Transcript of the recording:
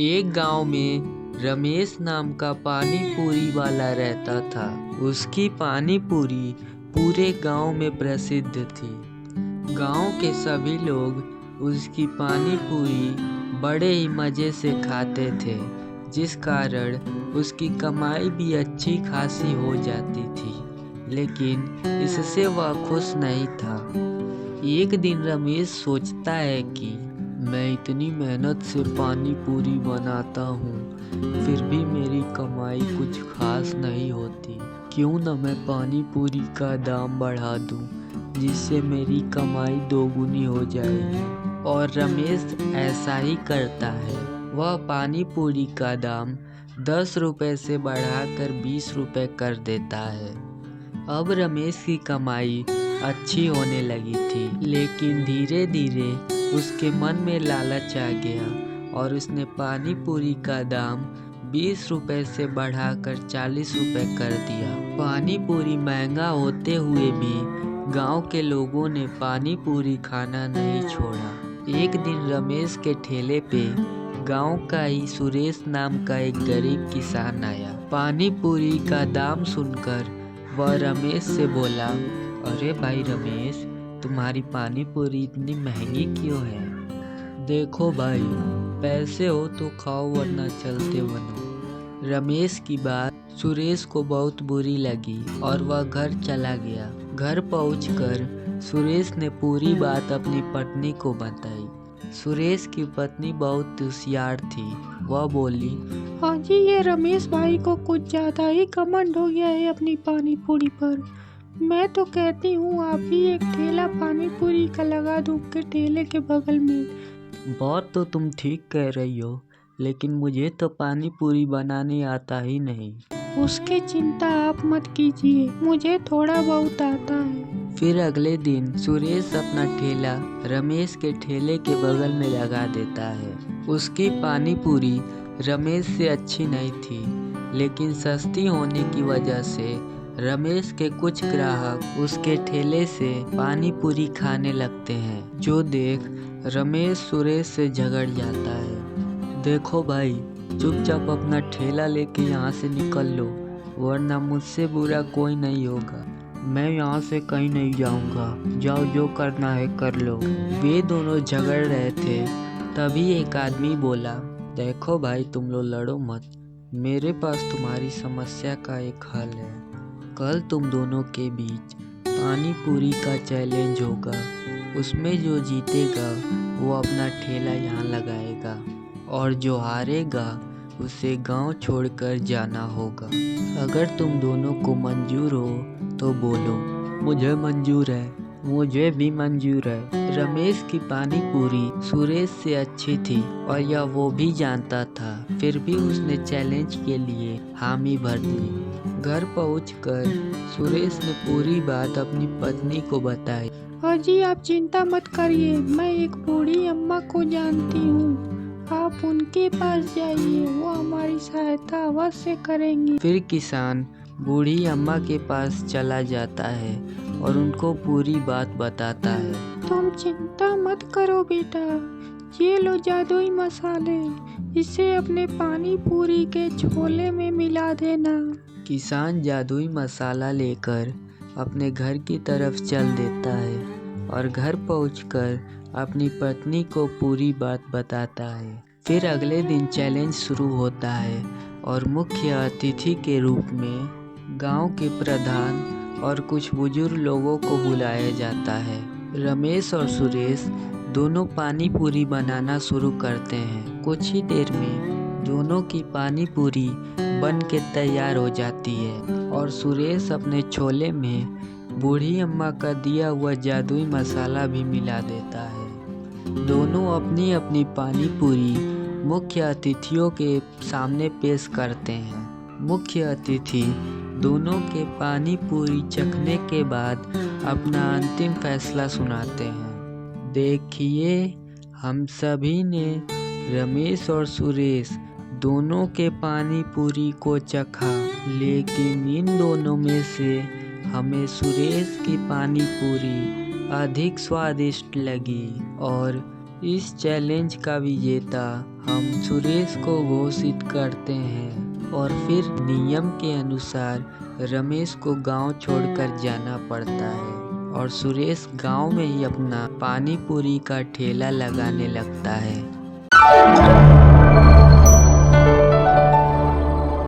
एक गांव में रमेश नाम का पानी पूरी वाला रहता था। उसकी पानी पूरी पूरे गांव में प्रसिद्ध थी। गांव के सभी लोग उसकी पानी पूरी बड़े ही मज़े से खाते थे, जिस कारण उसकी कमाई भी अच्छी खासी हो जाती थी। लेकिन इससे वह खुश नहीं था। एक दिन रमेश सोचता है कि मैं इतनी मेहनत से पानी पूरी बनाता हूँ, फिर भी मेरी कमाई कुछ खास नहीं होती। क्यों न मैं पानी पूरी का दाम बढ़ा दूँ, जिससे मेरी कमाई दोगुनी हो जाएगी। और रमेश ऐसा ही करता है। वह पानी पूरी का दाम 10 रुपये से बढ़ाकर 20 रुपये कर देता है। अब रमेश की कमाई अच्छी होने लगी थी, लेकिन धीरे धीरे उसके मन में लालच आ गया और उसने पानी पूरी का दाम 20 रुपये से बढ़ाकर 40 रुपये कर दिया। पानी पूरी महंगा होते हुए भी गांव के लोगों ने पानी पूरी खाना नहीं छोड़ा। एक दिन रमेश के ठेले पे गांव का ही सुरेश नाम का एक गरीब किसान आया। पानी पूरी का दाम सुनकर वह रमेश से बोला, अरे भाई रमेश, तुम्हारी पानी पूरी इतनी महंगी क्यों है? देखो भाई, पैसे हो तो खाओ वरना चलते बनो। रमेश की बात सुरेश को बहुत बुरी लगी और वह घर चला गया। घर पहुंचकर सुरेश ने पूरी बात अपनी पत्नी को बताई। सुरेश की पत्नी बहुत होशियार थी। वह बोली, हाँ जी, ये रमेश भाई को कुछ ज़्यादा ही घमंड हो गया है अपनी पानी पूरी पर। मैं तो कहती हूँ आप भी एक ठेला पानी पूरी का लगा दो के ठेले के बगल में। बात तो तुम ठीक कह रही हो, लेकिन मुझे तो पानी पूरी बनाने आता ही नहीं। उसकी चिंता आप मत कीजिए, मुझे थोड़ा बहुत आता है। फिर अगले दिन सुरेश अपना ठेला रमेश के ठेले के बगल में लगा देता है। उसकी पानी पूरी रमेश से अच्छी नहीं थी, लेकिन सस्ती होने की वजह से रमेश के कुछ ग्राहक उसके ठेले से पानी पूरी खाने लगते हैं, जो देख रमेश सुरेश से झगड़ जाता है। देखो भाई, चुपचाप अपना ठेला लेके यहाँ से निकल लो, वरना मुझसे बुरा कोई नहीं होगा। मैं यहाँ से कहीं नहीं जाऊँगा, जाओ जो करना है कर लो। वे दोनों झगड़ रहे थे, तभी एक आदमी बोला, देखो भाई, तुम लोग लड़ो मत, मेरे पास तुम्हारी समस्या का एक हल है। कल तुम दोनों के बीच पानी पूरी का चैलेंज होगा। उसमें जो जीतेगा वो अपना ठेला यहाँ लगाएगा, और जो हारेगा उसे गांव छोड़कर जाना होगा। अगर तुम दोनों को मंजूर हो तो बोलो। मुझे मंजूर है। मुझे भी मंजूर है। रमेश की पानी पूरी सुरेश से अच्छी थी और यह वो भी जानता था, फिर भी उसने चैलेंज के लिए हामी भर दी। घर पहुंचकर सुरेश ने पूरी बात अपनी पत्नी को बताई। हाँ जी, आप चिंता मत करिए, मैं एक बूढ़ी अम्मा को जानती हूँ, आप उनके पास जाइए, वो हमारी सहायता अवश्य करेंगी। फिर किसान बूढ़ी अम्मा के पास चला जाता है और उनको पूरी बात बताता है। तुम चिंता मत करो बेटा, ये लो जादुई मसाले, इसे अपने पानी पूरी के छोले में मिला देना। किसान जादुई मसाला लेकर अपने घर की तरफ चल देता है और घर पहुंचकर अपनी पत्नी को पूरी बात बताता है। फिर अगले दिन चैलेंज शुरू होता है और मुख्य अतिथि के रूप में गांव के प्रधान और कुछ बुजुर्ग लोगों को बुलाया जाता है। रमेश और सुरेश दोनों पानी पूरी बनाना शुरू करते हैं। कुछ ही देर में दोनों की पानी पूरी बन के तैयार हो जाती है और सुरेश अपने छोले में बूढ़ी अम्मा का दिया हुआ जादुई मसाला भी मिला देता है। दोनों अपनी अपनी पानी पूरी मुख्य अतिथियों के सामने पेश करते हैं। मुख्य अतिथि दोनों के पानी पूरी चखने के बाद अपना अंतिम फैसला सुनाते हैं। देखिए, हम सभी ने रमेश और सुरेश दोनों के पानी पूरी को चखा, लेकिन इन दोनों में से हमें सुरेश की पानी पूरी अधिक स्वादिष्ट लगी और इस चैलेंज का विजेता हम सुरेश को घोषित करते हैं और फिर नियम के अनुसार रमेश को गांव छोड़कर जाना पड़ता है और सुरेश गांव में ही अपना पानी पूरी का ठेला लगाने लगता है।